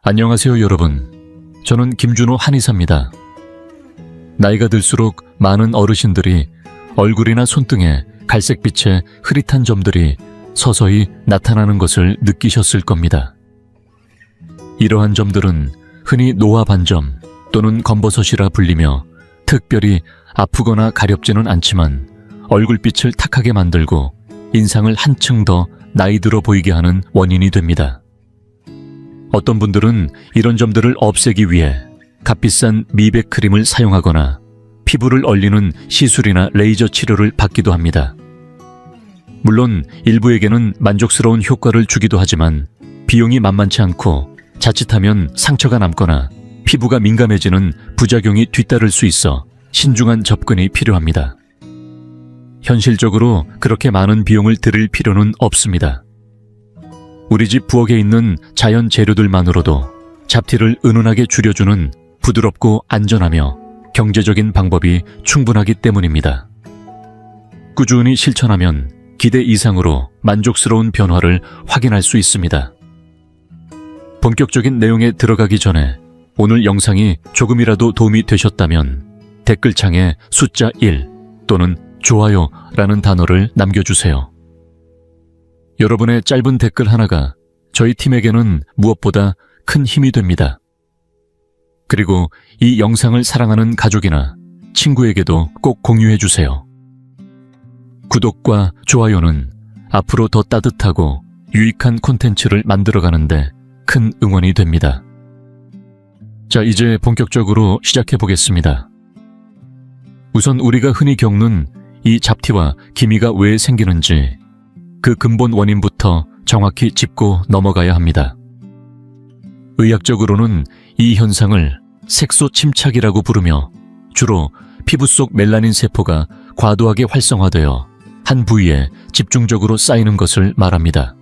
안녕하세요 여러분. 저는 김준호 한의사입니다. 나이가 들수록 많은 어르신들이 얼굴이나 손등에 갈색빛의 흐릿한 점들이 서서히 나타나는 것을 느끼셨을 겁니다. 이러한 점들은 흔히 노화 반점 또는 검버섯이라 불리며 특별히 아프거나 가렵지는 않지만 얼굴빛을 탁하게 만들고 인상을 한층 더 나이 들어 보이게 하는 원인이 됩니다. 어떤 분들은 이런 점들을 없애기 위해 값비싼 미백 크림을 사용하거나 피부를 얼리는 시술이나 레이저 치료를 받기도 합니다. 물론 일부에게는 만족스러운 효과를 주기도 하지만 비용이 만만치 않고 자칫하면 상처가 남거나 피부가 민감해지는 부작용이 뒤따를 수 있어 신중한 접근이 필요합니다. 현실적으로 그렇게 많은 비용을 들일 필요는 없습니다. 우리 집 부엌에 있는 자연 재료들만으로도 잡티를 은은하게 줄여주는 부드럽고 안전하며 경제적인 방법이 충분하기 때문입니다. 꾸준히 실천하면 기대 이상으로 만족스러운 변화를 확인할 수 있습니다. 본격적인 내용에 들어가기 전에 오늘 영상이 조금이라도 도움이 되셨다면 댓글창에 숫자 1 또는 좋아요라는 단어를 남겨주세요. 여러분의 짧은 댓글 하나가 저희 팀에게는 무엇보다 큰 힘이 됩니다. 그리고 이 영상을 사랑하는 가족이나 친구에게도 꼭 공유해주세요. 구독과 좋아요는 앞으로 더 따뜻하고 유익한 콘텐츠를 만들어가는데 큰 응원이 됩니다. 자, 이제 본격적으로 시작해보겠습니다. 우선 우리가 흔히 겪는 이 잡티와 기미가 왜 생기는지 그 근본 원인부터 정확히 짚고 넘어가야 합니다. 의학적으로는 이 현상을 색소 침착이라고 부르며 주로 피부 속 멜라닌 세포가 과도하게 활성화되어 한 부위에 집중적으로 쌓이는 것을 말합니다.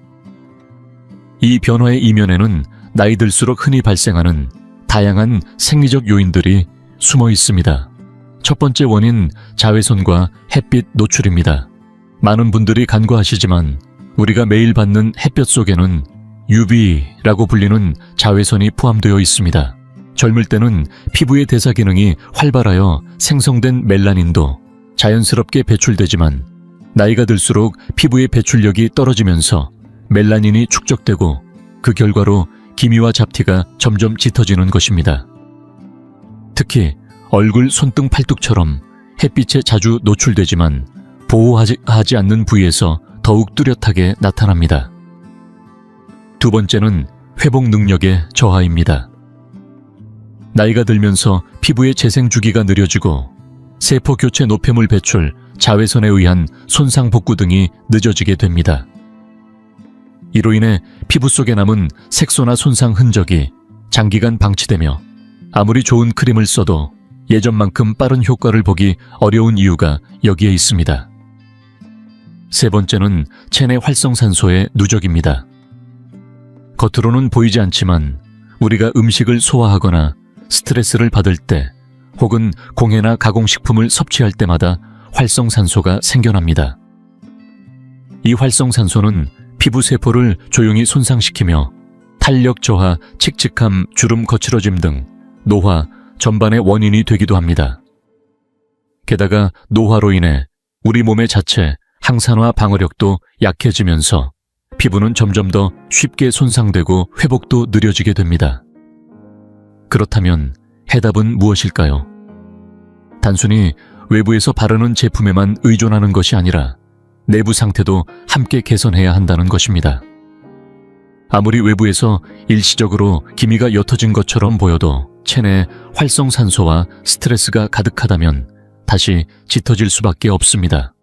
이 변화의 이면에는 나이 들수록 흔히 발생하는 다양한 생리적 요인들이 숨어 있습니다. 첫 번째 원인, 자외선과 햇빛 노출입니다. 많은 분들이 간과하시지만 우리가 매일 받는 햇볕 속에는 UV라고 불리는 자외선이 포함되어 있습니다. 젊을 때는 피부의 대사 기능이 활발하여 생성된 멜라닌도 자연스럽게 배출되지만 나이가 들수록 피부의 배출력이 떨어지면서 멜라닌이 축적되고 그 결과로 기미와 잡티가 점점 짙어지는 것입니다. 특히 얼굴, 손등, 팔뚝처럼 햇빛에 자주 노출되지만 보호하지 않는 부위에서 더욱 뚜렷하게 나타납니다. 두 번째는 회복 능력의 저하입니다. 나이가 들면서 피부의 재생 주기가 느려지고 세포 교체 노폐물 배출, 자외선에 의한 손상 복구 등이 늦어지게 됩니다. 이로 인해 피부 속에 남은 색소나 손상 흔적이 장기간 방치되며 아무리 좋은 크림을 써도 예전만큼 빠른 효과를 보기 어려운 이유가 여기에 있습니다. 세 번째는 체내 활성산소의 누적입니다. 겉으로는 보이지 않지만 우리가 음식을 소화하거나 스트레스를 받을 때 혹은 공해나 가공식품을 섭취할 때마다 활성산소가 생겨납니다. 이 활성산소는 피부 세포를 조용히 손상시키며 탄력 저하, 칙칙함, 주름 거칠어짐 등 노화 전반의 원인이 되기도 합니다. 게다가 노화로 인해 우리 몸의 자체 항산화 방어력도 약해지면서 피부는 점점 더 쉽게 손상되고 회복도 느려지게 됩니다. 그렇다면 해답은 무엇일까요? 단순히 외부에서 바르는 제품에만 의존하는 것이 아니라 내부 상태도 함께 개선해야 한다는 것입니다. 아무리 외부에서 일시적으로 기미가 옅어진 것처럼 보여도 체내에 활성산소와 스트레스가 가득하다면 다시 짙어질 수밖에 없습니다.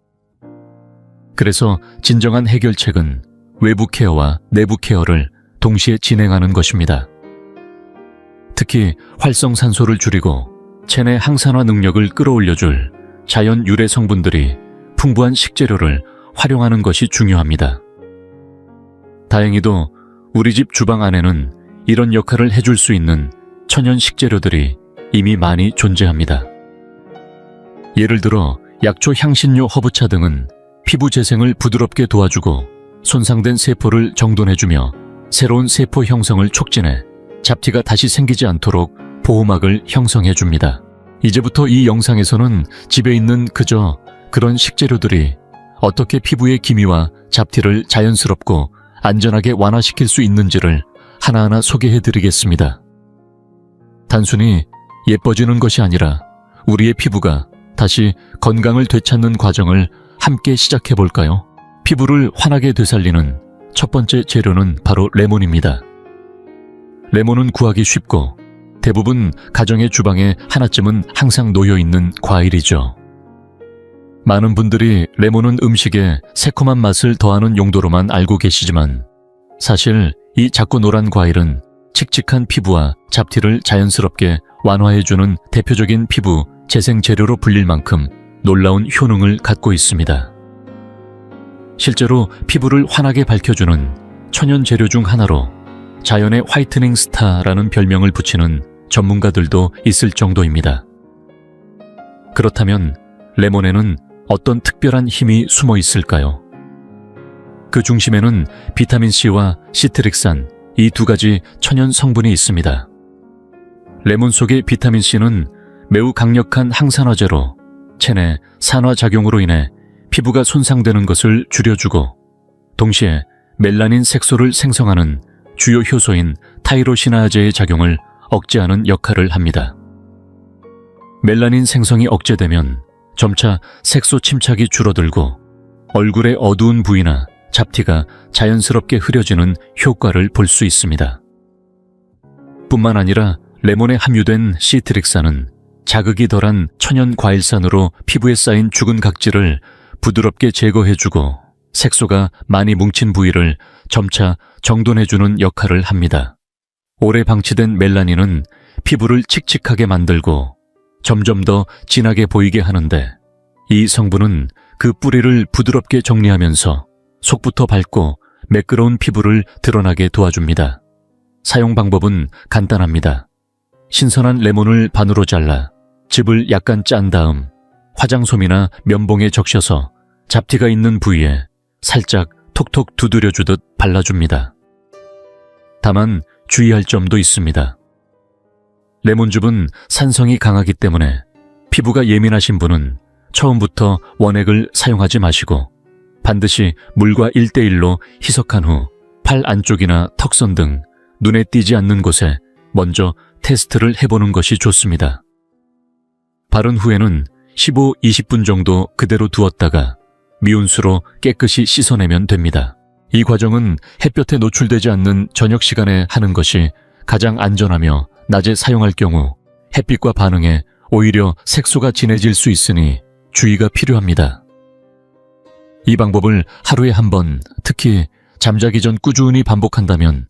그래서 진정한 해결책은 외부 케어와 내부 케어를 동시에 진행하는 것입니다. 특히 활성산소를 줄이고 체내 항산화 능력을 끌어올려줄 자연 유래 성분들이 풍부한 식재료를 활용하는 것이 중요합니다. 다행히도 우리 집 주방 안에는 이런 역할을 해줄 수 있는 천연 식재료들이 이미 많이 존재합니다. 예를 들어 약초, 향신료, 허브차 등은 피부 재생을 부드럽게 도와주고 손상된 세포를 정돈해주며 새로운 세포 형성을 촉진해 잡티가 다시 생기지 않도록 보호막을 형성해 줍니다. 이제부터 이 영상에서는 집에 있는 그저 그런 식재료들이 어떻게 피부의 기미와 잡티를 자연스럽고 안전하게 완화시킬 수 있는지를 하나하나 소개해 드리겠습니다. 단순히 예뻐지는 것이 아니라 우리의 피부가 다시 건강을 되찾는 과정을 함께 시작해 볼까요? 피부를 환하게 되살리는 첫 번째 재료는 바로 레몬입니다. 레몬은 구하기 쉽고 대부분 가정의 주방에 하나쯤은 항상 놓여 있는 과일이죠. 많은 분들이 레몬은 음식에 새콤한 맛을 더하는 용도로만 알고 계시지만 사실 이 작고 노란 과일은 칙칙한 피부와 잡티를 자연스럽게 완화해주는 대표적인 피부 재생 재료로 불릴 만큼 놀라운 효능을 갖고 있습니다. 실제로 피부를 환하게 밝혀주는 천연 재료 중 하나로 자연의 화이트닝 스타라는 별명을 붙이는 전문가들도 있을 정도입니다. 그렇다면 레몬에는 어떤 특별한 힘이 숨어 있을까요? 그 중심에는 비타민C와 시트릭산, 이 두 가지 천연 성분이 있습니다. 레몬 속의 비타민C는 매우 강력한 항산화제로 체내 산화작용으로 인해 피부가 손상되는 것을 줄여주고 동시에 멜라닌 색소를 생성하는 주요 효소인 타이로시나제의 작용을 억제하는 역할을 합니다. 멜라닌 생성이 억제되면 점차 색소 침착이 줄어들고 얼굴의 어두운 부위나 잡티가 자연스럽게 흐려지는 효과를 볼 수 있습니다. 뿐만 아니라 레몬에 함유된 시트릭산은 자극이 덜한 천연 과일산으로 피부에 쌓인 죽은 각질을 부드럽게 제거해주고 색소가 많이 뭉친 부위를 점차 정돈해주는 역할을 합니다. 오래 방치된 멜라닌은 피부를 칙칙하게 만들고 점점 더 진하게 보이게 하는데 이 성분은 그 뿌리를 부드럽게 정리하면서 속부터 밝고 매끄러운 피부를 드러나게 도와줍니다. 사용 방법은 간단합니다. 신선한 레몬을 반으로 잘라 즙을 약간 짠 다음 화장솜이나 면봉에 적셔서 잡티가 있는 부위에 살짝 톡톡 두드려주듯 발라줍니다. 다만 주의할 점도 있습니다. 레몬즙은 산성이 강하기 때문에 피부가 예민하신 분은 처음부터 원액을 사용하지 마시고 반드시 물과 1:1로 희석한 후 팔 안쪽이나 턱선 등 눈에 띄지 않는 곳에 먼저 테스트를 해보는 것이 좋습니다. 바른 후에는 15-20분 정도 그대로 두었다가 미온수로 깨끗이 씻어내면 됩니다. 이 과정은 햇볕에 노출되지 않는 저녁 시간에 하는 것이 가장 안전하며 낮에 사용할 경우 햇빛과 반응해 오히려 색소가 진해질 수 있으니 주의가 필요합니다. 이 방법을 하루에 한 번, 특히 잠자기 전 꾸준히 반복한다면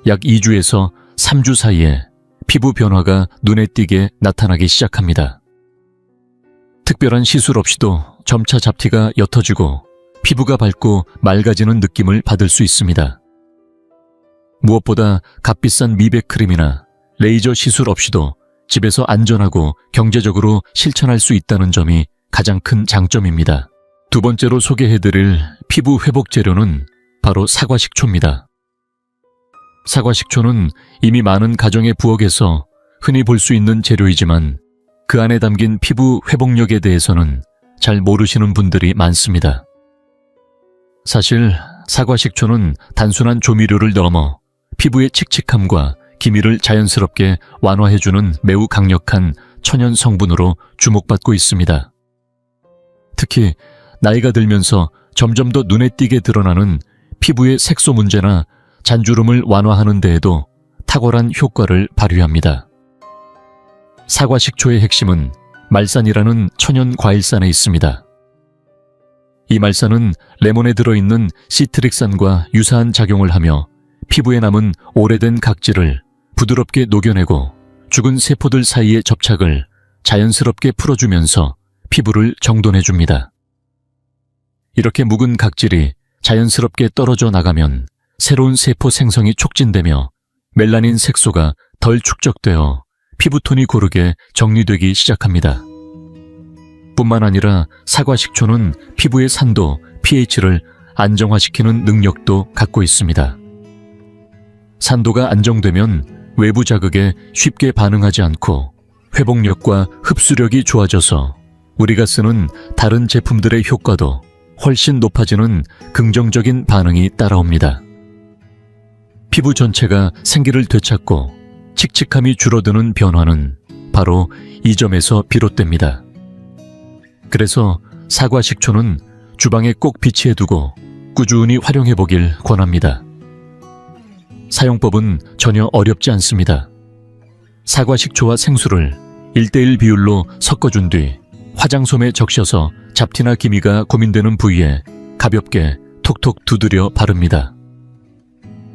약 2주에서 3주 사이에 피부 변화가 눈에 띄게 나타나기 시작합니다. 특별한 시술 없이도 점차 잡티가 옅어지고 피부가 밝고 맑아지는 느낌을 받을 수 있습니다. 무엇보다 값비싼 미백 크림이나 레이저 시술 없이도 집에서 안전하고 경제적으로 실천할 수 있다는 점이 가장 큰 장점입니다. 두 번째로 소개해드릴 피부 회복 재료는 바로 사과식초입니다. 사과식초는 이미 많은 가정의 부엌에서 흔히 볼 수 있는 재료이지만 그 안에 담긴 피부 회복력에 대해서는 잘 모르시는 분들이 많습니다. 사실 사과식초는 단순한 조미료를 넘어 피부의 칙칙함과 기미를 자연스럽게 완화해주는 매우 강력한 천연 성분으로 주목받고 있습니다. 특히 나이가 들면서 점점 더 눈에 띄게 드러나는 피부의 색소 문제나 잔주름을 완화하는 데에도 탁월한 효과를 발휘합니다. 사과식초의 핵심은 말산이라는 천연 과일산에 있습니다. 이 말산은 레몬에 들어있는 시트릭산과 유사한 작용을 하며 피부에 남은 오래된 각질을 부드럽게 녹여내고 죽은 세포들 사이의 접착을 자연스럽게 풀어주면서 피부를 정돈해줍니다. 이렇게 묵은 각질이 자연스럽게 떨어져 나가면 새로운 세포 생성이 촉진되며 멜라닌 색소가 덜 축적되어 피부톤이 고르게 정리되기 시작합니다. 뿐만 아니라 사과식초는 피부의 산도, pH를 안정화시키는 능력도 갖고 있습니다. 산도가 안정되면 외부 자극에 쉽게 반응하지 않고 회복력과 흡수력이 좋아져서 우리가 쓰는 다른 제품들의 효과도 훨씬 높아지는 긍정적인 반응이 따라옵니다. 피부 전체가 생기를 되찾고 칙칙함이 줄어드는 변화는 바로 이 점에서 비롯됩니다. 그래서 사과 식초는 주방에 꼭 비치해두고 꾸준히 활용해보길 권합니다. 사용법은 전혀 어렵지 않습니다. 사과 식초와 생수를 1:1 비율로 섞어준 뒤 화장솜에 적셔서 잡티나 기미가 고민되는 부위에 가볍게 톡톡 두드려 바릅니다.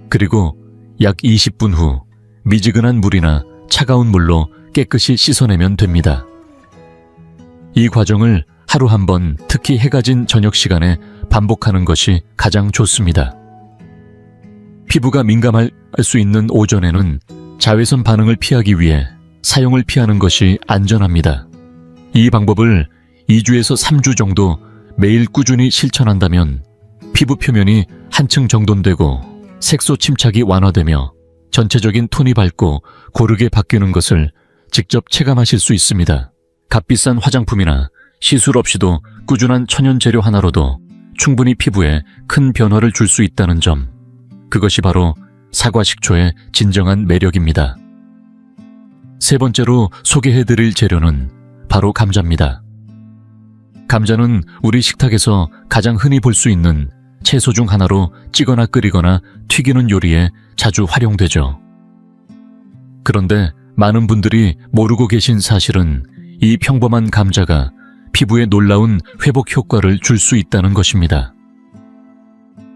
그리고 약 20분 후 미지근한 물이나 차가운 물로 깨끗이 씻어내면 됩니다. 이 과정을 하루 한 번, 특히 해가 진 저녁 시간에 반복하는 것이 가장 좋습니다. 피부가 민감할 수 있는 오전에는 자외선 반응을 피하기 위해 사용을 피하는 것이 안전합니다. 이 방법을 2주에서 3주 정도 매일 꾸준히 실천한다면 피부 표면이 한층 정돈되고 색소 침착이 완화되며 전체적인 톤이 밝고 고르게 바뀌는 것을 직접 체감하실 수 있습니다. 값비싼 화장품이나 시술 없이도 꾸준한 천연 재료 하나로도 충분히 피부에 큰 변화를 줄 수 있다는 점, 그것이 바로 사과 식초의 진정한 매력입니다. 세 번째로 소개해드릴 재료는 바로 감자입니다. 감자는 우리 식탁에서 가장 흔히 볼 수 있는 채소 중 하나로 찌거나 끓이거나 튀기는 요리에 자주 활용되죠. 그런데 많은 분들이 모르고 계신 사실은 이 평범한 감자가 피부에 놀라운 회복 효과를 줄 수 있다는 것입니다.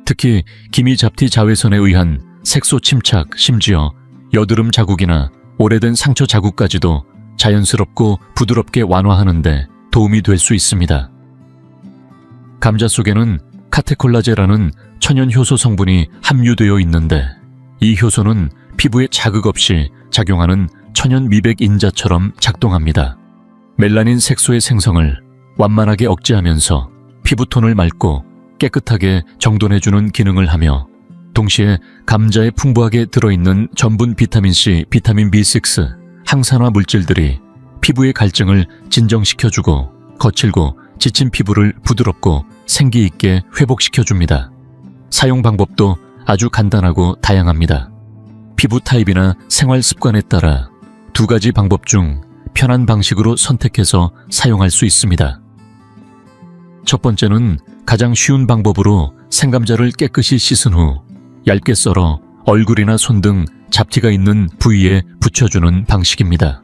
특히 기미 잡티 자외선에 의한 색소 침착, 심지어 여드름 자국이나 오래된 상처 자국까지도 자연스럽고 부드럽게 완화하는 데 도움이 될 수 있습니다. 감자 속에는 카테콜라제라는 천연 효소 성분이 함유되어 있는데 이 효소는 피부에 자극 없이 작용하는 천연 미백 인자처럼 작동합니다. 멜라닌 색소의 생성을 완만하게 억제하면서 피부톤을 맑고 깨끗하게 정돈해주는 기능을 하며 동시에 감자에 풍부하게 들어있는 전분 비타민C, 비타민 B6, 항산화 물질들이 피부의 갈증을 진정시켜주고 거칠고 지친 피부를 부드럽고 생기 있게 회복시켜줍니다. 사용 방법도 아주 간단하고 다양합니다. 피부 타입이나 생활 습관에 따라 두 가지 방법 중 편한 방식으로 선택해서 사용할 수 있습니다. 첫 번째는 가장 쉬운 방법으로 생감자를 깨끗이 씻은 후 얇게 썰어 얼굴이나 손 등 잡티가 있는 부위에 붙여주는 방식입니다.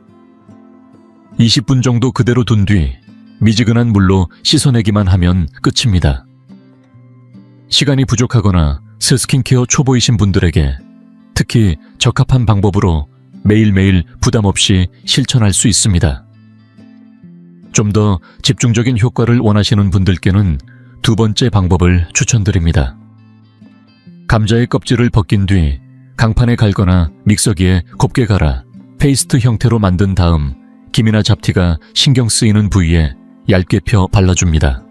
20분 정도 그대로 둔 뒤 미지근한 물로 씻어내기만 하면 끝입니다. 시간이 부족하거나 스킨케어 초보이신 분들에게 특히 적합한 방법으로 매일매일 부담 없이 실천할 수 있습니다. 좀 더 집중적인 효과를 원하시는 분들께는 두 번째 방법을 추천드립니다. 감자의 껍질을 벗긴 뒤 강판에 갈거나 믹서기에 곱게 갈아 페이스트 형태로 만든 다음 기미나 잡티가 신경 쓰이는 부위에 얇게 펴 발라줍니다.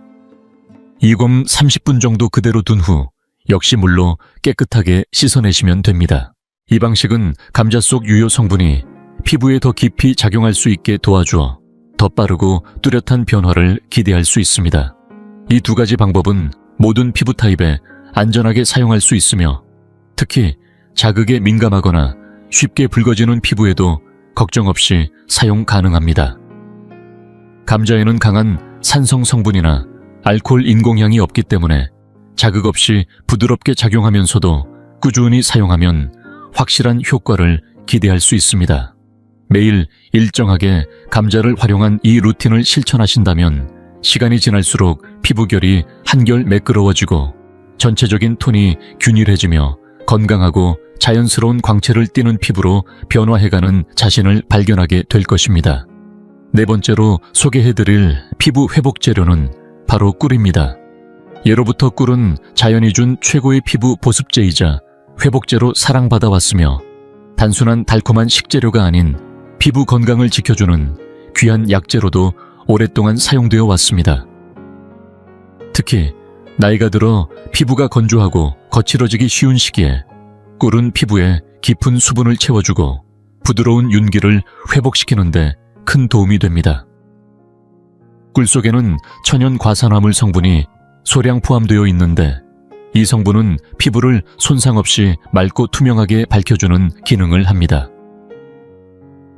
이곰 30분 정도 그대로 둔 후 역시 물로 깨끗하게 씻어내시면 됩니다. 이 방식은 감자 속 유효 성분이 피부에 더 깊이 작용할 수 있게 도와주어 더 빠르고 뚜렷한 변화를 기대할 수 있습니다. 이 두 가지 방법은 모든 피부 타입에 안전하게 사용할 수 있으며 특히 자극에 민감하거나 쉽게 붉어지는 피부에도 걱정 없이 사용 가능합니다. 감자에는 강한 산성 성분이나 알코올 인공향이 없기 때문에 자극 없이 부드럽게 작용하면서도 꾸준히 사용하면 확실한 효과를 기대할 수 있습니다. 매일 일정하게 감자를 활용한 이 루틴을 실천하신다면 시간이 지날수록 피부결이 한결 매끄러워지고 전체적인 톤이 균일해지며 건강하고 자연스러운 광채를 띠는 피부로 변화해가는 자신을 발견하게 될 것입니다. 네 번째로 소개해드릴 피부 회복 재료는 바로 꿀입니다. 예로부터 꿀은 자연이 준 최고의 피부 보습제이자 회복제로 사랑받아왔으며 단순한 달콤한 식재료가 아닌 피부 건강을 지켜주는 귀한 약재로도 오랫동안 사용되어 왔습니다. 특히 나이가 들어 피부가 건조하고 거칠어지기 쉬운 시기에 꿀은 피부에 깊은 수분을 채워주고 부드러운 윤기를 회복시키는데 큰 도움이 됩니다. 꿀 속에는 천연 과산화물 성분이 소량 포함되어 있는데 이 성분은 피부를 손상 없이 맑고 투명하게 밝혀주는 기능을 합니다.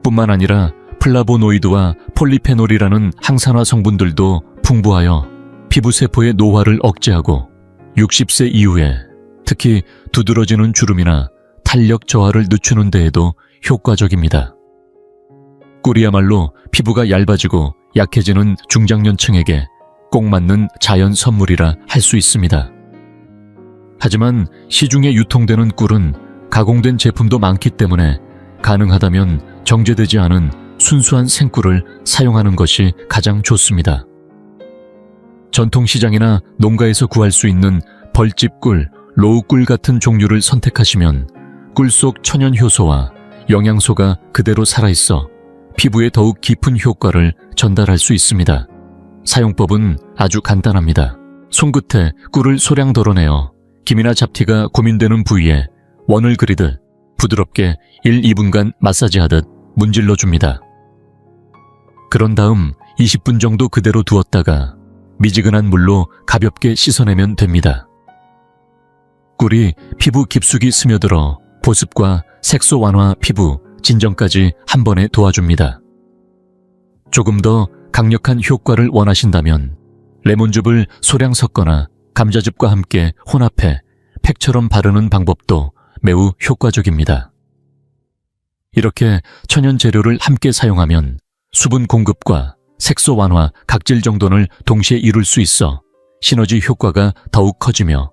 뿐만 아니라 플라보노이드와 폴리페놀이라는 항산화 성분들도 풍부하여 피부세포의 노화를 억제하고 60세 이후에 특히 두드러지는 주름이나 탄력 저하를 늦추는 데에도 효과적입니다. 꿀이야말로 피부가 얇아지고 약해지는 중장년층에게 꼭 맞는 자연 선물이라 할 수 있습니다. 하지만 시중에 유통되는 꿀은 가공된 제품도 많기 때문에 가능하다면 정제되지 않은 순수한 생꿀을 사용하는 것이 가장 좋습니다. 전통시장이나 농가에서 구할 수 있는 벌집꿀, 로우꿀 같은 종류를 선택하시면 꿀 속 천연 효소와 영양소가 그대로 살아있어 피부에 더욱 깊은 효과를 전달할 수 있습니다. 사용법은 아주 간단합니다. 손끝에 꿀을 소량 덜어내어 김이나 잡티가 고민되는 부위에 원을 그리듯 부드럽게 1-2분간 마사지하듯 문질러 줍니다. 그런 다음 20분 정도 그대로 두었다가 미지근한 물로 가볍게 씻어내면 됩니다. 꿀이 피부 깊숙이 스며들어 보습과 색소 완화, 피부 진정까지 한 번에 도와줍니다. 조금 더 강력한 효과를 원하신다면 레몬즙을 소량 섞거나 감자즙과 함께 혼합해 팩처럼 바르는 방법도 매우 효과적입니다. 이렇게 천연 재료를 함께 사용하면 수분 공급과 색소 완화, 각질 정돈을 동시에 이룰 수 있어 시너지 효과가 더욱 커지며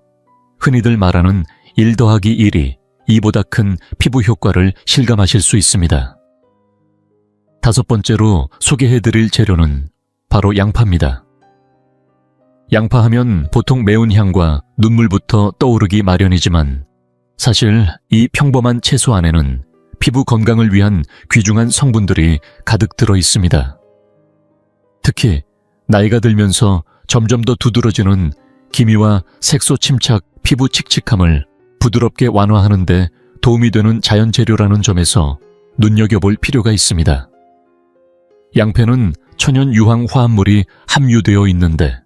흔히들 말하는 1 더하기 1이 2보다 큰 피부 효과를 실감하실 수 있습니다. 5번째로 소개해드릴 재료는 바로 양파입니다. 양파하면 보통 매운 향과 눈물부터 떠오르기 마련이지만 사실 이 평범한 채소 안에는 피부 건강을 위한 귀중한 성분들이 가득 들어 있습니다. 특히 나이가 들면서 점점 더 두드러지는 기미와 색소 침착, 피부 칙칙함을 부드럽게 완화하는 데 도움이 되는 자연 재료라는 점에서 눈여겨볼 필요가 있습니다. 양패는 천연 유황 화합물이 함유되어 있는데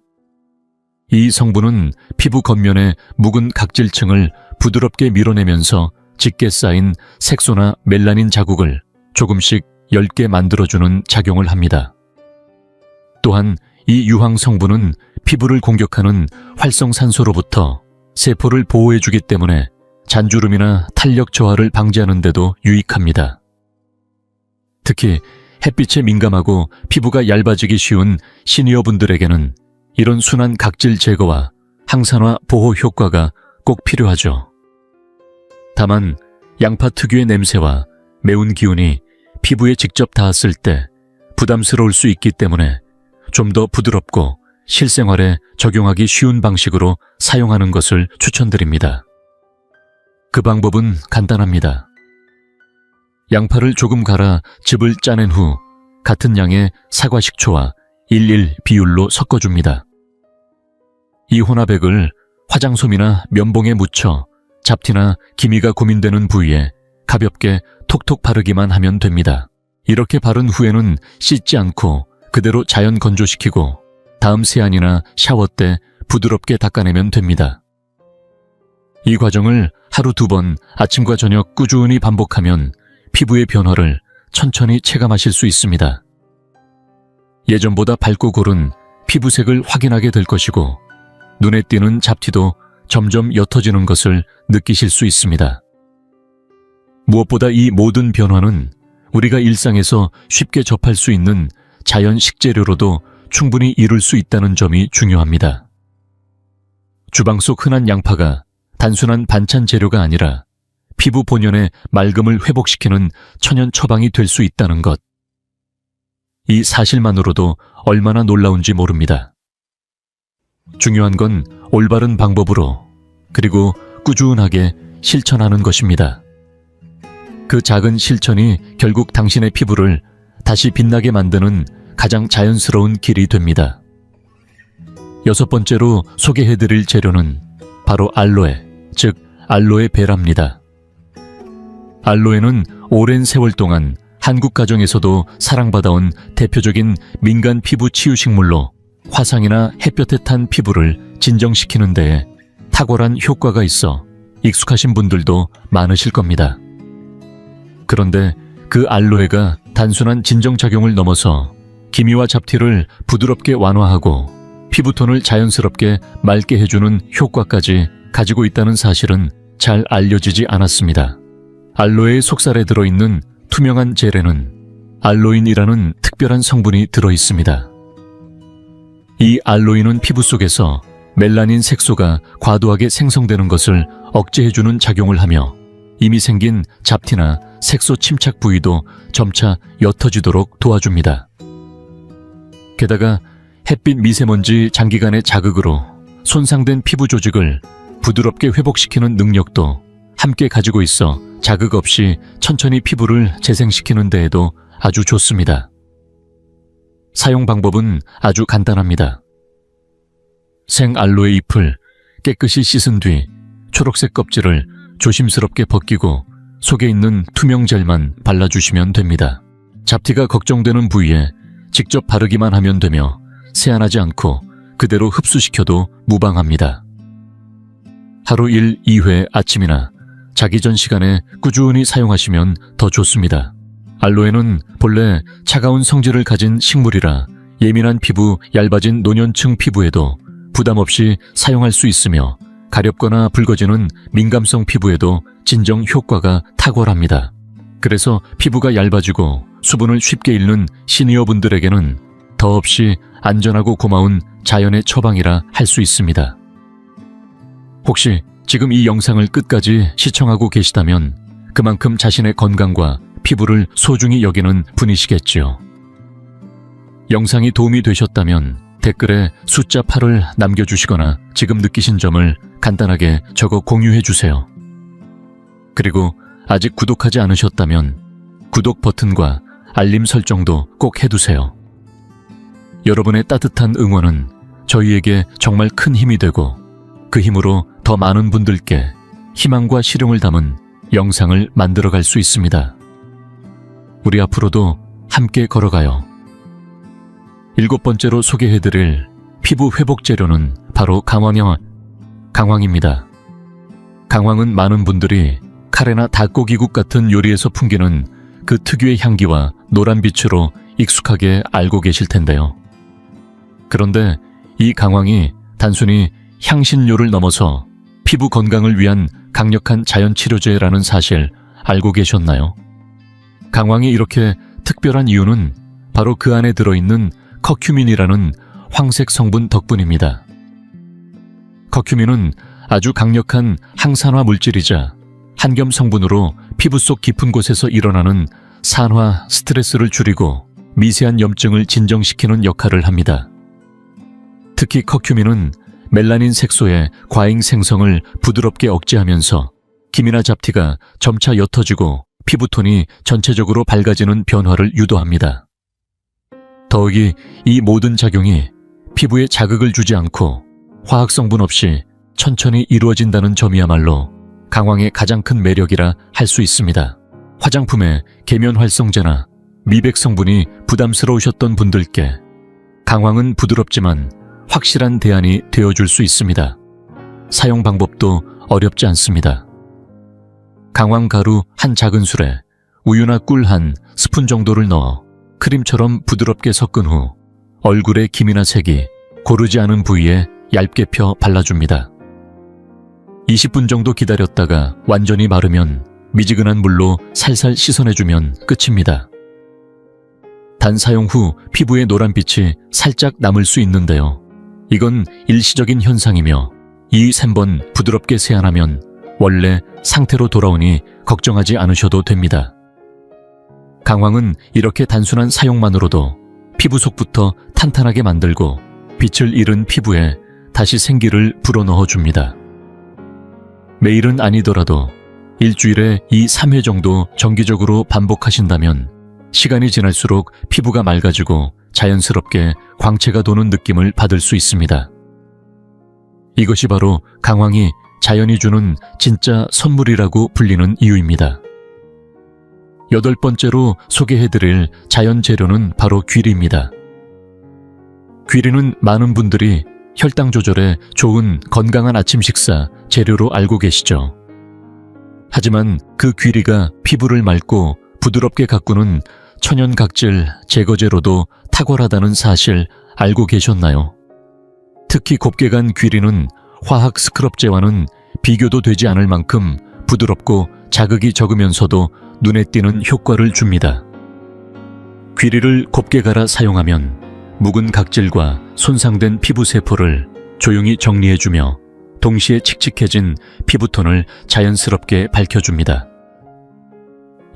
이 성분은 피부 겉면의 묵은 각질층을 부드럽게 밀어내면서 짙게 쌓인 색소나 멜라닌 자국을 조금씩 엷게 만들어주는 작용을 합니다. 또한 이 유황 성분은 피부를 공격하는 활성산소로부터 세포를 보호해주기 때문에 잔주름이나 탄력 저하를 방지하는 데도 유익합니다. 특히 햇빛에 민감하고 피부가 얇아지기 쉬운 시니어분들에게는 이런 순한 각질 제거와 항산화 보호 효과가 꼭 필요하죠. 다만 양파 특유의 냄새와 매운 기운이 피부에 직접 닿았을 때 부담스러울 수 있기 때문에 좀 더 부드럽고 실생활에 적용하기 쉬운 방식으로 사용하는 것을 추천드립니다. 그 방법은 간단합니다. 양파를 조금 갈아 즙을 짜낸 후 같은 양의 사과 식초와 1:1 비율로 섞어줍니다. 이 혼합액을 화장솜이나 면봉에 묻혀 잡티나 기미가 고민되는 부위에 가볍게 톡톡 바르기만 하면 됩니다. 이렇게 바른 후에는 씻지 않고 그대로 자연 건조시키고 다음 세안이나 샤워 때 부드럽게 닦아내면 됩니다. 이 과정을 하루 2번 아침과 저녁 꾸준히 반복하면 피부의 변화를 천천히 체감하실 수 있습니다. 예전보다 밝고 고른 피부색을 확인하게 될 것이고 눈에 띄는 잡티도 점점 옅어지는 것을 느끼실 수 있습니다. 무엇보다 이 모든 변화는 우리가 일상에서 쉽게 접할 수 있는 자연 식재료로도 충분히 이룰 수 있다는 점이 중요합니다. 주방 속 흔한 양파가 단순한 반찬 재료가 아니라 피부 본연의 맑음을 회복시키는 천연 처방이 될 수 있다는 것. 이 사실만으로도 얼마나 놀라운지 모릅니다. 중요한 건 올바른 방법으로 그리고 꾸준하게 실천하는 것입니다. 그 작은 실천이 결국 당신의 피부를 다시 빛나게 만드는 가장 자연스러운 길이 됩니다. 6번째로 소개해드릴 재료는 바로 알로에, 즉 알로에 베라입니다. 알로에는 오랜 세월 동안 한국 가정에서도 사랑받아온 대표적인 민간 피부 치유식물로 화상이나 햇볕에 탄 피부를 진정시키는 데에 탁월한 효과가 있어 익숙하신 분들도 많으실 겁니다. 그런데 그 알로에가 단순한 진정작용을 넘어서 기미와 잡티를 부드럽게 완화하고 피부톤을 자연스럽게 맑게 해주는 효과까지 가지고 있다는 사실은 잘 알려지지 않았습니다. 알로에의 속살에 들어있는 투명한 젤에는 알로인이라는 특별한 성분이 들어있습니다. 이 알로인은 피부 속에서 멜라닌 색소가 과도하게 생성되는 것을 억제해주는 작용을 하며 이미 생긴 잡티나 색소 침착 부위도 점차 옅어지도록 도와줍니다. 게다가 햇빛 미세먼지 장기간의 자극으로 손상된 피부 조직을 부드럽게 회복시키는 능력도 함께 가지고 있어 자극 없이 천천히 피부를 재생시키는 데에도 아주 좋습니다. 사용 방법은 아주 간단합니다. 생 알로에 잎을 깨끗이 씻은 뒤 초록색 껍질을 조심스럽게 벗기고 속에 있는 투명 젤만 발라주시면 됩니다. 잡티가 걱정되는 부위에 직접 바르기만 하면 되며 세안하지 않고 그대로 흡수시켜도 무방합니다. 하루 1, 2회 아침이나 자기 전 시간에 꾸준히 사용하시면 더 좋습니다. 알로에는 본래 차가운 성질을 가진 식물이라 예민한 피부, 얇아진 노년층 피부에도 부담 없이 사용할 수 있으며 가렵거나 붉어지는 민감성 피부에도 진정 효과가 탁월합니다. 그래서 피부가 얇아지고 수분을 쉽게 잃는 시니어분들에게는 더없이 안전하고 고마운 자연의 처방이라 할 수 있습니다. 혹시 지금 이 영상을 끝까지 시청하고 계시다면 그만큼 자신의 건강과 피부를 소중히 여기는 분이시겠지요. 영상이 도움이 되셨다면 댓글에 숫자 8을 남겨주시거나 지금 느끼신 점을 간단하게 적어 공유해 주세요. 그리고 아직 구독하지 않으셨다면 구독 버튼과 알림 설정도 꼭 해두세요. 여러분의 따뜻한 응원은 저희에게 정말 큰 힘이 되고 그 힘으로 더 많은 분들께 희망과 실용을 담은 영상을 만들어갈 수 있습니다. 우리 앞으로도 함께 걸어가요. 7번째로 소개해드릴 피부 회복 재료는 바로 강황입니다. 강황은 많은 분들이 카레나 닭고기국 같은 요리에서 풍기는 그 특유의 향기와 노란 빛으로 익숙하게 알고 계실 텐데요. 그런데 이 강황이 단순히 향신료를 넘어서 피부 건강을 위한 강력한 자연치료제라는 사실 알고 계셨나요? 강황이 이렇게 특별한 이유는 바로 그 안에 들어있는 커큐민이라는 황색 성분 덕분입니다. 커큐민은 아주 강력한 항산화 물질이자 한겸 성분으로 피부 속 깊은 곳에서 일어나는 산화, 스트레스를 줄이고 미세한 염증을 진정시키는 역할을 합니다. 특히 커큐민은 멜라닌 색소의 과잉 생성을 부드럽게 억제하면서 기미나 잡티가 점차 옅어지고 피부톤이 전체적으로 밝아지는 변화를 유도합니다. 더욱이 이 모든 작용이 피부에 자극을 주지 않고 화학성분 없이 천천히 이루어진다는 점이야말로 강황의 가장 큰 매력이라 할 수 있습니다. 화장품의 계면활성제나 미백 성분이 부담스러우셨던 분들께 강황은 부드럽지만 확실한 대안이 되어줄 수 있습니다. 사용 방법도 어렵지 않습니다. 강황 가루 한 작은 술에 우유나 꿀 한 스푼 정도를 넣어 크림처럼 부드럽게 섞은 후 얼굴의 기미나 색이 고르지 않은 부위에 얇게 펴 발라줍니다. 20분 정도 기다렸다가 완전히 마르면 미지근한 물로 살살 씻어내주면 끝입니다. 단 사용 후 피부의 노란빛이 살짝 남을 수 있는데요. 이건 일시적인 현상이며 2~3번 부드럽게 세안하면 원래 상태로 돌아오니 걱정하지 않으셔도 됩니다. 강황은 이렇게 단순한 사용만으로도 피부 속부터 탄탄하게 만들고 빛을 잃은 피부에 다시 생기를 불어넣어 줍니다. 매일은 아니더라도 일주일에 2~3회 정도 정기적으로 반복하신다면 시간이 지날수록 피부가 맑아지고 자연스럽게 광채가 도는 느낌을 받을 수 있습니다. 이것이 바로 강황이 자연이 주는 진짜 선물이라고 불리는 이유입니다. 8번째로 소개해드릴 자연 재료는 바로 귀리입니다. 귀리는 많은 분들이 혈당 조절에 좋은 건강한 아침 식사 재료로 알고 계시죠. 하지만 그 귀리가 피부를 맑고 부드럽게 가꾸는 천연 각질 제거제로도 탁월하다는 사실 알고 계셨나요? 특히 곱게 간 귀리는 화학 스크럽제와는 비교도 되지 않을 만큼 부드럽고 자극이 적으면서도 눈에 띄는 효과를 줍니다. 귀리를 곱게 갈아 사용하면 묵은 각질과 손상된 피부세포를 조용히 정리해주며 동시에 칙칙해진 피부톤을 자연스럽게 밝혀줍니다.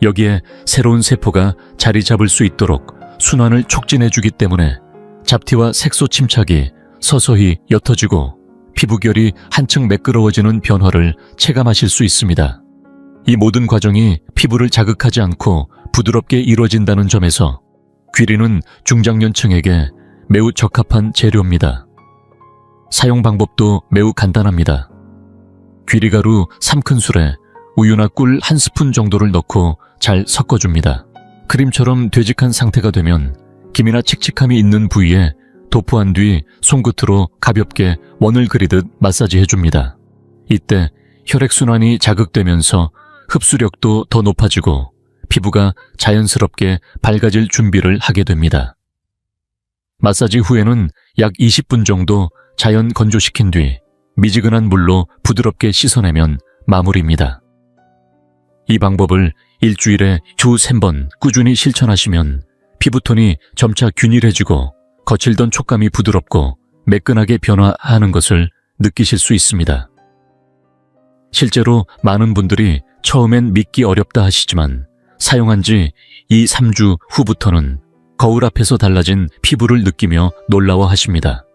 여기에 새로운 세포가 자리 잡을 수 있도록 순환을 촉진해주기 때문에 잡티와 색소 침착이 서서히 옅어지고 피부결이 한층 매끄러워지는 변화를 체감하실 수 있습니다. 이 모든 과정이 피부를 자극하지 않고 부드럽게 이루어진다는 점에서 귀리는 중장년층에게 매우 적합한 재료입니다. 사용 방법도 매우 간단합니다. 귀리가루 3큰술에 우유나 꿀 1스푼 정도를 넣고 잘 섞어줍니다. 크림처럼 되직한 상태가 되면 김이나 칙칙함이 있는 부위에 도포한 뒤 손끝으로 가볍게 원을 그리듯 마사지해줍니다. 이때 혈액순환이 자극되면서 흡수력도 더 높아지고 피부가 자연스럽게 밝아질 준비를 하게 됩니다. 마사지 후에는 약 20분 정도 자연 건조시킨 뒤 미지근한 물로 부드럽게 씻어내면 마무리입니다. 이 방법을 일주일에 주 3번 꾸준히 실천하시면 피부톤이 점차 균일해지고 거칠던 촉감이 부드럽고 매끈하게 변화하는 것을 느끼실 수 있습니다. 실제로 많은 분들이 처음엔 믿기 어렵다 하시지만 사용한 지 2, 3주 후부터는 거울 앞에서 달라진 피부를 느끼며 놀라워하십니다.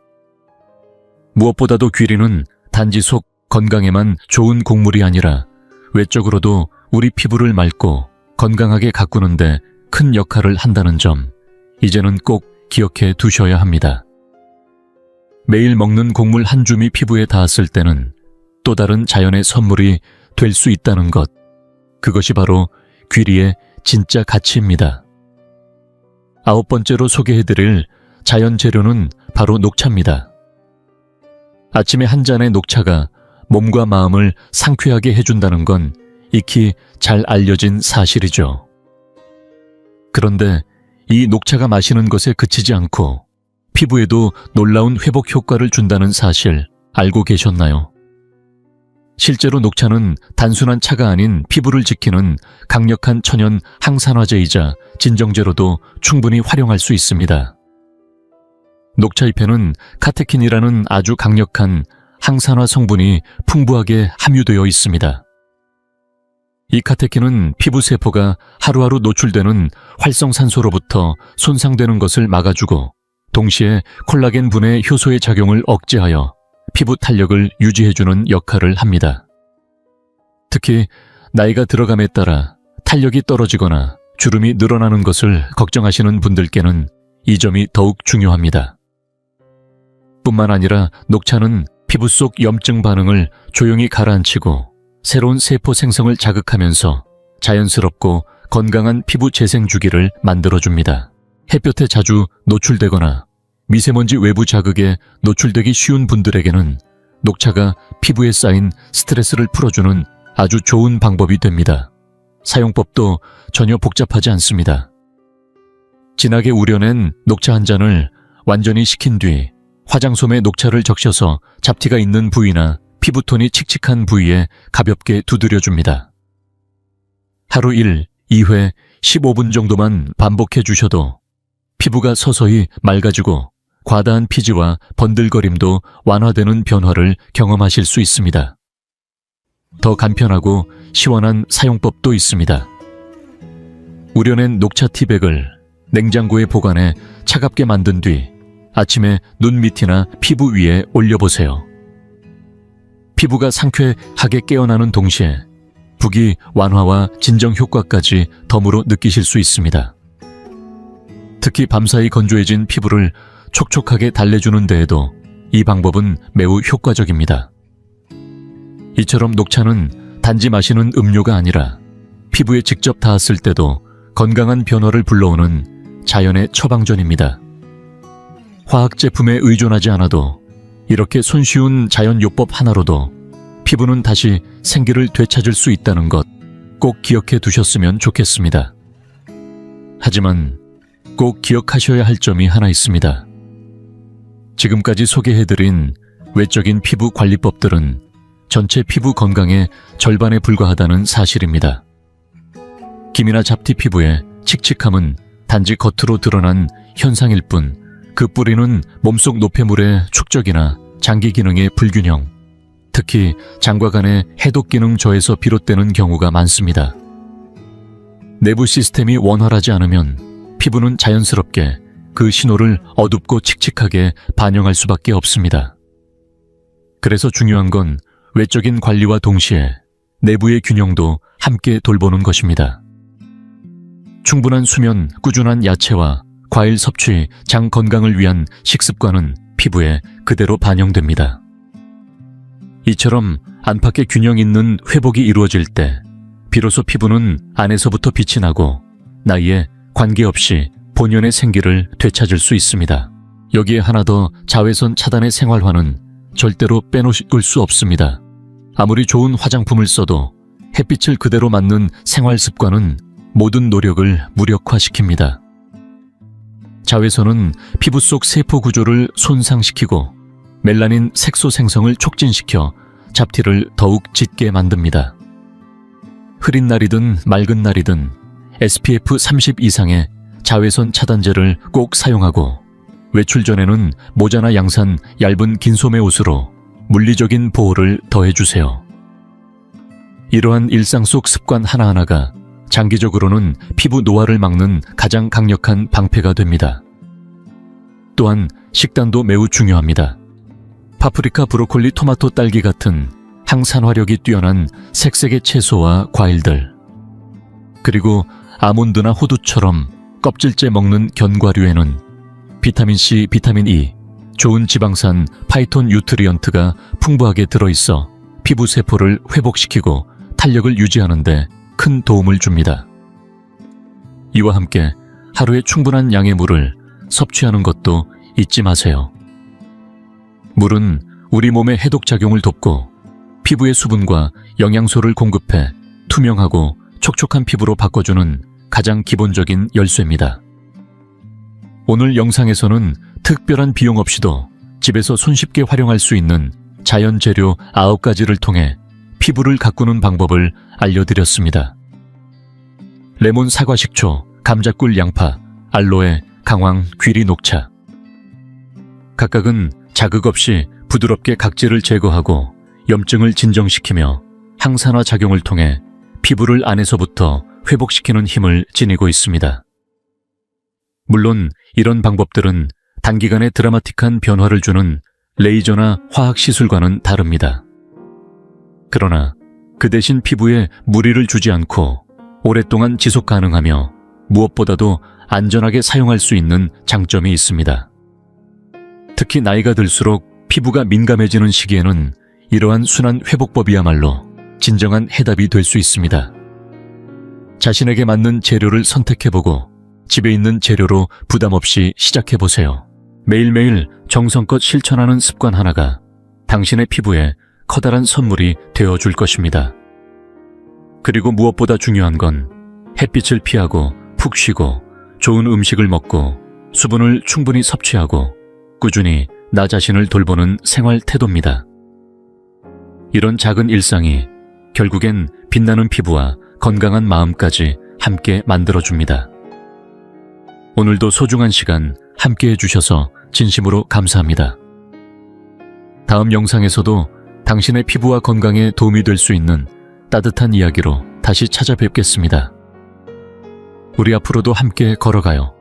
무엇보다도 귀리는 단지 속 건강에만 좋은 곡물이 아니라 외적으로도 우리 피부를 맑고 건강하게 가꾸는데 큰 역할을 한다는 점, 이제는 꼭 기억해 두셔야 합니다. 매일 먹는 곡물 한 줌이 피부에 닿았을 때는 또 다른 자연의 선물이 될 수 있다는 것, 그것이 바로 귀리의 진짜 가치입니다. 9번째로 소개해드릴 자연 재료는 바로 녹차입니다. 아침에 한 잔의 녹차가 몸과 마음을 상쾌하게 해준다는 건 익히 잘 알려진 사실이죠. 그런데 이 녹차가 마시는 것에 그치지 않고 피부에도 놀라운 회복 효과를 준다는 사실 알고 계셨나요? 실제로 녹차는 단순한 차가 아닌 피부를 지키는 강력한 천연 항산화제이자 진정제로도 충분히 활용할 수 있습니다. 녹차잎에는 카테킨이라는 아주 강력한 항산화 성분이 풍부하게 함유되어 있습니다. 이 카테킨은 피부세포가 하루하루 노출되는 활성산소로부터 손상되는 것을 막아주고 동시에 콜라겐 분해 효소의 작용을 억제하여 피부 탄력을 유지해주는 역할을 합니다. 특히 나이가 들어감에 따라 탄력이 떨어지거나 주름이 늘어나는 것을 걱정하시는 분들께는 이 점이 더욱 중요합니다. 뿐만 아니라 녹차는 피부 속 염증 반응을 조용히 가라앉히고 새로운 세포 생성을 자극하면서 자연스럽고 건강한 피부 재생 주기를 만들어줍니다. 햇볕에 자주 노출되거나 미세먼지 외부 자극에 노출되기 쉬운 분들에게는 녹차가 피부에 쌓인 스트레스를 풀어주는 아주 좋은 방법이 됩니다. 사용법도 전혀 복잡하지 않습니다. 진하게 우려낸 녹차 한 잔을 완전히 식힌 뒤 화장솜에 녹차를 적셔서 잡티가 있는 부위나 피부톤이 칙칙한 부위에 가볍게 두드려줍니다. 하루 1, 2회 15분 정도만 반복해 주셔도 피부가 서서히 맑아지고 과다한 피지와 번들거림도 완화되는 변화를 경험하실 수 있습니다. 더 간편하고 시원한 사용법도 있습니다. 우려낸 녹차 티백을 냉장고에 보관해 차갑게 만든 뒤 아침에 눈 밑이나 피부 위에 올려보세요. 피부가 상쾌하게 깨어나는 동시에 부기 완화와 진정 효과까지 덤으로 느끼실 수 있습니다. 특히 밤사이 건조해진 피부를 촉촉하게 달래주는 데에도 이 방법은 매우 효과적입니다. 이처럼 녹차는 단지 마시는 음료가 아니라 피부에 직접 닿았을 때도 건강한 변화를 불러오는 자연의 처방전입니다. 화학 제품에 의존하지 않아도 이렇게 손쉬운 자연요법 하나로도 피부는 다시 생기를 되찾을 수 있다는 것 꼭 기억해 두셨으면 좋겠습니다. 하지만 꼭 기억하셔야 할 점이 하나 있습니다. 지금까지 소개해드린 외적인 피부 관리법들은 전체 피부 건강의 절반에 불과하다는 사실입니다. 기미나 잡티 피부의 칙칙함은 단지 겉으로 드러난 현상일 뿐, 그 뿌리는 몸속 노폐물의 축적이나 장기 기능의 불균형, 특히 장과 간의 해독 기능 저에서 비롯되는 경우가 많습니다. 내부 시스템이 원활하지 않으면 피부는 자연스럽게 그 신호를 어둡고 칙칙하게 반영할 수밖에 없습니다. 그래서 중요한 건 외적인 관리와 동시에 내부의 균형도 함께 돌보는 것입니다. 충분한 수면, 꾸준한 야채와 과일 섭취, 장 건강을 위한 식습관은 피부에 그대로 반영됩니다. 이처럼 안팎의 균형 있는 회복이 이루어질 때 비로소 피부는 안에서부터 빛이 나고 나이에 관계없이 본연의 생기를 되찾을 수 있습니다. 여기에 하나 더, 자외선 차단의 생활화는 절대로 빼놓을 수 없습니다. 아무리 좋은 화장품을 써도 햇빛을 그대로 맞는 생활 습관은 모든 노력을 무력화시킵니다. 자외선은 피부 속 세포 구조를 손상시키고 멜라닌 색소 생성을 촉진시켜 잡티를 더욱 짙게 만듭니다. 흐린 날이든 맑은 날이든 SPF 30 이상의 자외선 차단제를 꼭 사용하고, 외출 전에는 모자나 양산, 얇은 긴소매 옷으로 물리적인 보호를 더해주세요. 이러한 일상 속 습관 하나하나가 장기적으로는 피부 노화를 막는 가장 강력한 방패가 됩니다. 또한 식단도 매우 중요합니다. 파프리카, 브로콜리, 토마토, 딸기 같은 항산화력이 뛰어난 색색의 채소와 과일들, 그리고 아몬드나 호두처럼 껍질째 먹는 견과류에는 비타민C, 비타민 E, 좋은 지방산, 파이톤 뉴트리언트가 풍부하게 들어있어 피부 세포를 회복시키고 탄력을 유지하는 데 큰 도움을 줍니다. 이와 함께 하루에 충분한 양의 물을 섭취하는 것도 잊지 마세요. 물은 우리 몸의 해독작용을 돕고 피부의 수분과 영양소를 공급해 투명하고 촉촉한 피부로 바꿔주는 가장 기본적인 열쇠입니다. 오늘 영상에서는 특별한 비용 없이도 집에서 손쉽게 활용할 수 있는 자연 재료 9가지를 통해 피부를 가꾸는 방법을 알려드렸습니다. 레몬, 사과, 식초, 감자꿀, 양파, 알로에, 강황, 귀리, 녹차. 각각은 자극 없이 부드럽게 각질을 제거하고 염증을 진정시키며 항산화 작용을 통해 피부를 안에서부터 회복시키는 힘을 지니고 있습니다. 물론 이런 방법들은 단기간에 드라마틱한 변화를 주는 레이저나 화학시술과는 다릅니다. 그러나 그 대신 피부에 무리를 주지 않고 오랫동안 지속 가능하며 무엇보다도 안전하게 사용할 수 있는 장점이 있습니다. 특히 나이가 들수록 피부가 민감해지는 시기에는 이러한 순환 회복법이야말로 진정한 해답이 될 수 있습니다. 자신에게 맞는 재료를 선택해보고 집에 있는 재료로 부담 없이 시작해보세요. 매일매일 정성껏 실천하는 습관 하나가 당신의 피부에 커다란 선물이 되어줄 것입니다. 그리고 무엇보다 중요한 건 햇빛을 피하고 푹 쉬고 좋은 음식을 먹고 수분을 충분히 섭취하고 꾸준히 나 자신을 돌보는 생활 태도입니다. 이런 작은 일상이 결국엔 빛나는 피부와 건강한 마음까지 함께 만들어줍니다. 오늘도 소중한 시간 함께 해주셔서 진심으로 감사합니다. 다음 영상에서도 당신의 피부와 건강에 도움이 될 수 있는 따뜻한 이야기로 다시 찾아뵙겠습니다. 우리 앞으로도 함께 걸어가요.